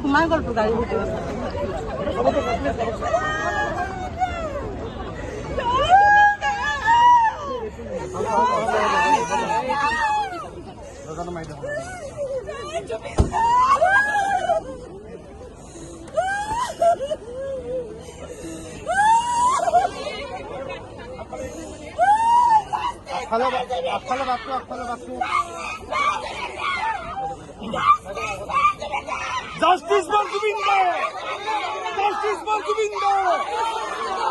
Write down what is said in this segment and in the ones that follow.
সোমাই গ'লতো গাড়ী ভিতৰত Justice for Govinda! Justice for Govinda!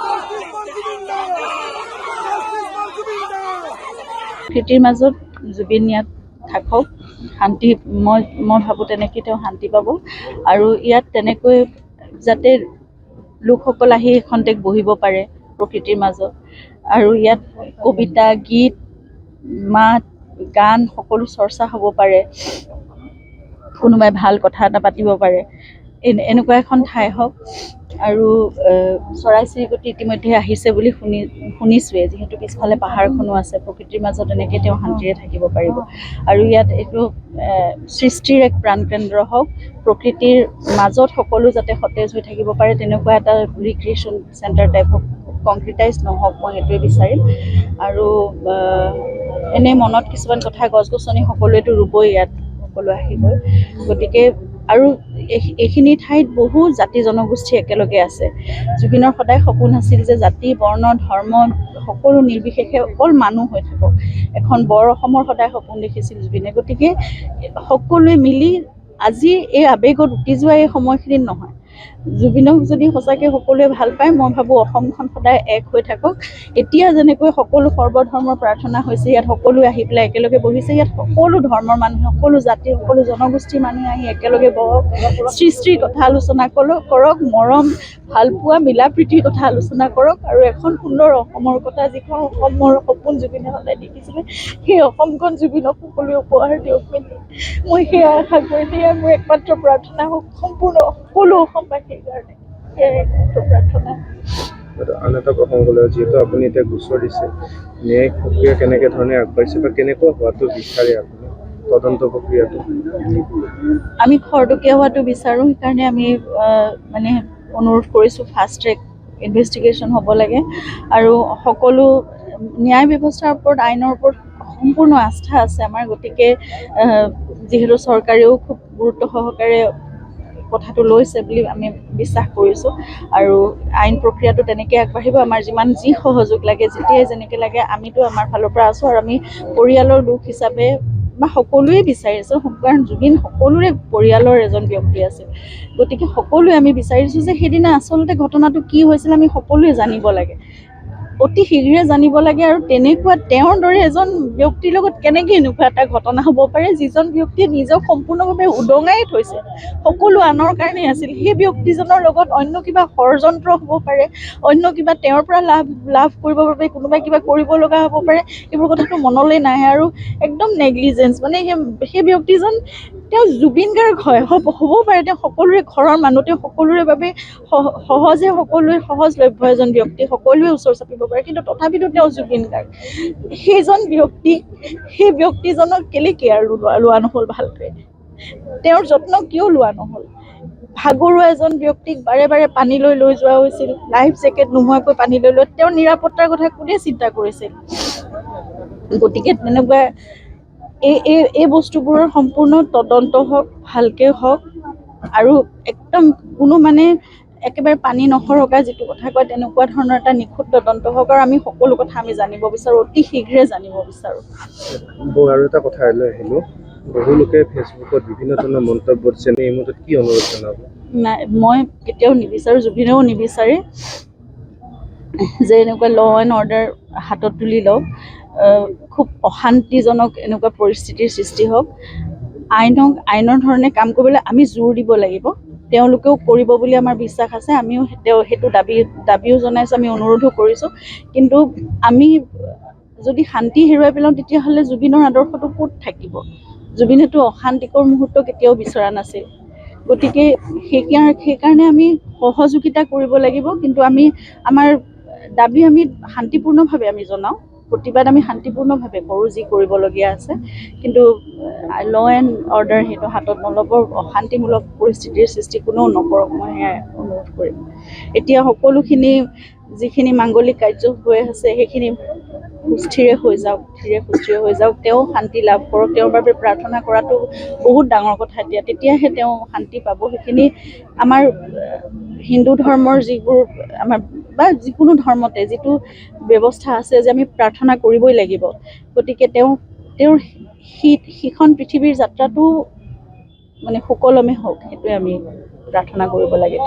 Justice for Govinda! Justice for Govinda! প্ৰকৃতিৰ মাজত জুবিন ইয়াত থাকক, শান্তি মই ভাবোঁ তেনেকৈ তেওঁ শান্তি পাব আৰু ইয়াত তেনেকৈ যাতে লোকসকল আহি খন্তেক বহিব পাৰে প্ৰকৃতিৰ মাজত আৰু ইয়াত কবিতা, গীত, মাত, গান সকলো চৰ্চা হ'ব পাৰে, কোনোবাই ভাল কথা এটা পাতিব পাৰে, এনেকুৱা এখন ঠাই হওক আৰু চৰাই চিৰিকটি ইতিমধ্যে আহিছে বুলি শুনিছোঁৱে, যিহেতু পিছফালে পাহাৰখনো আছে, প্ৰকৃতিৰ মাজত এনেকৈ তেওঁ শান্তিৰে থাকিব পাৰিব আৰু ইয়াত এইটো সৃষ্টিৰ এক প্ৰাণকেন্দ্ৰ হওক, প্ৰকৃতিৰ মাজত সকলো যাতে সতেজ হৈ থাকিব পাৰে তেনেকুৱা এটা ৰিক্ৰিয়েশ্যন চেণ্টাৰ টাইপ হওক, কংক্ৰিটাইজ নহওক, মই সেইটোৱে বিচাৰিম আৰু এনেই মনত কিছুমান কথা, গছ গছনি সকলোৱেতো ৰুবই ইয়াত, সকলো আহিবই, গতিকে আৰু এইখিনি ঠাইত বহু জাতি জনগোষ্ঠী একেলগে আছে। জুবিনৰ সদায় সপোন আছিল যে জাতি, বৰ্ণ, ধৰ্ম সকলো নিৰ্বিশেষে অকল মানুহ হৈ থাকক, এখন বৰ অসমৰ সদায় সপোন দেখিছিল জুবিনে, গতিকে সকলোৱে মিলি আজি এই আৱেগত উটি যোৱা এই সময়খিনিত নহয়, জুবিনক যদি সঁচাকৈ সকলোৱে ভাল পায়, মই ভাবোঁ অসমখন সদায় এক হৈ থাকক। এতিয়া যেনেকৈ সকলো সৰ্বধৰ্মৰ প্ৰাৰ্থনা হৈছে, ইয়াত সকলোৱে আহি পেলাই একেলগে বহিছে, ইয়াত সকলো ধৰ্মৰ মানুহে, সকলো জাতিৰ, সকলো জনগোষ্ঠীৰ মানুহে আহি একেলগে বহক, সৃষ্টিৰ কথা আলোচনা কৰক, মৰম, ভালপোৱা, মিলা প্ৰীতিৰ কথা আলোচনা কৰক আৰু এখন সুন্দৰ অসমৰ কথা, যিখন অসমৰ সপোন জুবিনে সদায় দেখিছিলে, সেই অসমখন জুবিনক সকলোৱে উপহাৰ দিয়ক মেলি, মই সেয়া আশা কৰি, সেয়া মোৰ একমাত্ৰ প্ৰাৰ্থনা হওক সম্পূৰ্ণ সকলো অসমবাসীৰ কাৰণে, সেয়াই একমাত্ৰ প্ৰাৰ্থনা। আন এটা প্ৰসংগ লৈ, যিহেতু আপুনি এতিয়া গোচৰ দিছে, ন্যায়িক প্ৰক্ৰিয়া কেনেকৈ ধৰণে আগবাঢ়িছে বা কেনেকুৱা হোৱাটো বিচাৰে আপুনি তদন্ত প্ৰক্ৰিয়াটো? আমি খৰতকীয়া হোৱাটো বিচাৰোঁ, সেইকাৰণে আমি মানে অনুৰোধ কৰিছোঁ ফাষ্ট ট্ৰেক ইনভেষ্টিগেশ্যন হ'ব লাগে আৰু সকলো ন্যায় ব্যৱস্থাৰ ওপৰত, আইনৰ ওপৰত সম্পূৰ্ণ আস্থা আছে আমাৰ, গতিকে যিহেতু চৰকাৰেও খুব গুৰুত্ব সহকাৰে কথাটো লৈছে বুলি আমি বিশ্বাস কৰিছোঁ আৰু আইন প্ৰক্ৰিয়াটো তেনেকৈ আগবাঢ়িব, আমাৰ যিমান যি সহযোগ লাগে, যেতিয়াই যেনেকৈ লাগে, আমিতো আমাৰ ফালৰ পৰা আছোঁ আৰু আমি পৰিয়ালৰ লোক হিচাপে বা সকলোৱে বিচাৰিছোঁ, কাৰণ জুবিন সকলোৰে পৰিয়ালৰ এজন ব্যক্তি আছিল, গতিকে সকলোৱে আমি বিচাৰিছোঁ যে সেইদিনা আচলতে ঘটনাটো কি হৈছিল আমি সকলোৱে জানিব লাগে, অতি শীঘ্ৰে জানিব লাগে আৰু তেনেকুৱা তেওঁৰ দৰে এজন ব্যক্তিৰ লগত কেনেকৈ এনেকুৱা এটা ঘটনা হ'ব পাৰে, যিজন ব্যক্তিয়ে নিজক সম্পূৰ্ণভাৱে উদঙাই থৈছে, সকলো আনৰ কাৰণেই আছিল, সেই ব্যক্তিজনৰ লগত অন্য কিবা ষড়যন্ত্ৰ হ'ব পাৰে, অন্য কিবা তেওঁৰ পৰা লাভ কৰিবৰ বাবে কোনোবাই কিবা কৰিব লগা হ'ব পাৰে, এইবোৰ কথাটো মনলৈ নাহে আৰু একদম নেগলিজেঞ্চ, মানে সেই ব্যক্তিজন তেওঁ জুবিন গাৰ্গ হয়, হ'ব পাৰে তেওঁ সকলোৰে ঘৰৰ মানুহ, তেওঁ সকলোৰে বাবে সকলোৱে সহজলভ্য এজন ব্যক্তি, সকলোৱে ওচৰ চাপিব পাৰে, কিন্তু তথাপিতো তেওঁ জুবিন গাৰ্গ, সেইজন ব্যক্তি, সেই ব্যক্তিজনক কেলৈ কেয়াৰ লোৱা নহ'ল, ভালকৈ তেওঁৰ যত্ন কিয় লোৱা নহ'ল, ভাগৰুৱা এজন ব্যক্তিক বাৰে বাৰে পানীলৈ লৈ যোৱা হৈছিল, লাইফ জেকেট নোহোৱাকৈ পানীলৈ লৈ, তেওঁৰ নিৰাপত্তাৰ কথা কোনে চিন্তা কৰিছিল, গতিকে তেনেকুৱা এই বস্তুবোৰৰ সম্পূৰ্ণ তদন্ত হওক, ভালকৈ হওক আৰু একদম কোনো মানে একেবাৰে পানী নসৰকা যিটো কথা কয়, তেনেকুৱা ধৰণৰ এটা নিখুঁত তদন্ত হওক আৰু আমি সকলো কথা আমি জানিব বিচাৰোঁ, অতি শীঘ্ৰে জানিব বিচাৰোঁ। আৰু এটা কথা লৈ আহিলোঁ, বহু লোকে ফেচবুকত বিভিন্ন ধৰণৰ মন্তব্য দিছে, এই মুহূৰ্তত কি অনুৰোধ জনাব? নাই, মই কেতিয়াও নিবিচাৰোঁ, জুবিনেও নিবিচাৰে যে এনেকুৱা ল এণ্ড অৰ্ডাৰ হাতত তুলি লওক, খুব অশান্তিজনক এনেকুৱা পৰিস্থিতিৰ সৃষ্টি হওক, আইনৰ ধৰণে কাম কৰিবলৈ আমি জোৰ দিব লাগিব, তেওঁলোকেও কৰিব বুলি আমাৰ বিশ্বাস আছে, আমিও সেইটো দাবীও জনাইছোঁ, আমি অনুৰোধো কৰিছোঁ, কিন্তু আমি যদি শান্তি হেৰুৱাই পেলাওঁ তেতিয়াহ'লে জুবিনৰ আদৰ্শটো ক'ত থাকিব? জুবিনেতো অশান্তিকৰ মুহূৰ্ত কেতিয়াও বিচৰা নাছিল। গতিকে সেইকাৰণে আমি সহযোগিতা কৰিব লাগিব, কিন্তু আমি আমাৰ দাবী আমি শান্তিপূৰ্ণভাৱে আমি জনাওঁ, প্ৰতিবাদ আমি শান্তিপূৰ্ণভাৱে কৰোঁ যি কৰিবলগীয়া আছে, কিন্তু ল এণ্ড অৰ্ডাৰ সেইটো হাতত নল'ব, অশান্তিমূলক পৰিস্থিতিৰ সৃষ্টি কোনেও নকৰক, মই সেয়াই অনুৰোধ কৰিম। এতিয়া সকলোখিনি যিখিনি মাংগলিক কাৰ্য হৈ আছে সেইখিনি সুস্থিৰে হৈ যাওক, সুস্থিৰে হৈ যাওক, তেওঁ শান্তি লাভ কৰক, তেওঁৰ বাবে প্ৰাৰ্থনা কৰাটো বহুত ডাঙৰ কথা। তেতিয়াহে তেওঁ শান্তি পাব। সেইখিনি আমাৰ হিন্দু ধৰ্মৰ যিবোৰ আমাৰ বা যিকোনো ধৰ্মতে যিটো ব্যৱস্থা আছে যে আমি প্ৰাৰ্থনা কৰিবই লাগিব। গতিকে তেওঁৰ সিখন পৃথিৱীৰ যাত্ৰাটো মানে সুকলমে হওক, সেইটোৱে আমি প্ৰাৰ্থনা কৰিব লাগে।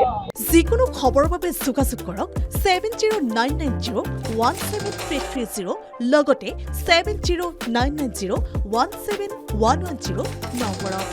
যিকোনো খবৰৰ বাবে যোগাযোগ কৰক 7099017330 লগতে 7099017110 নম্বৰত।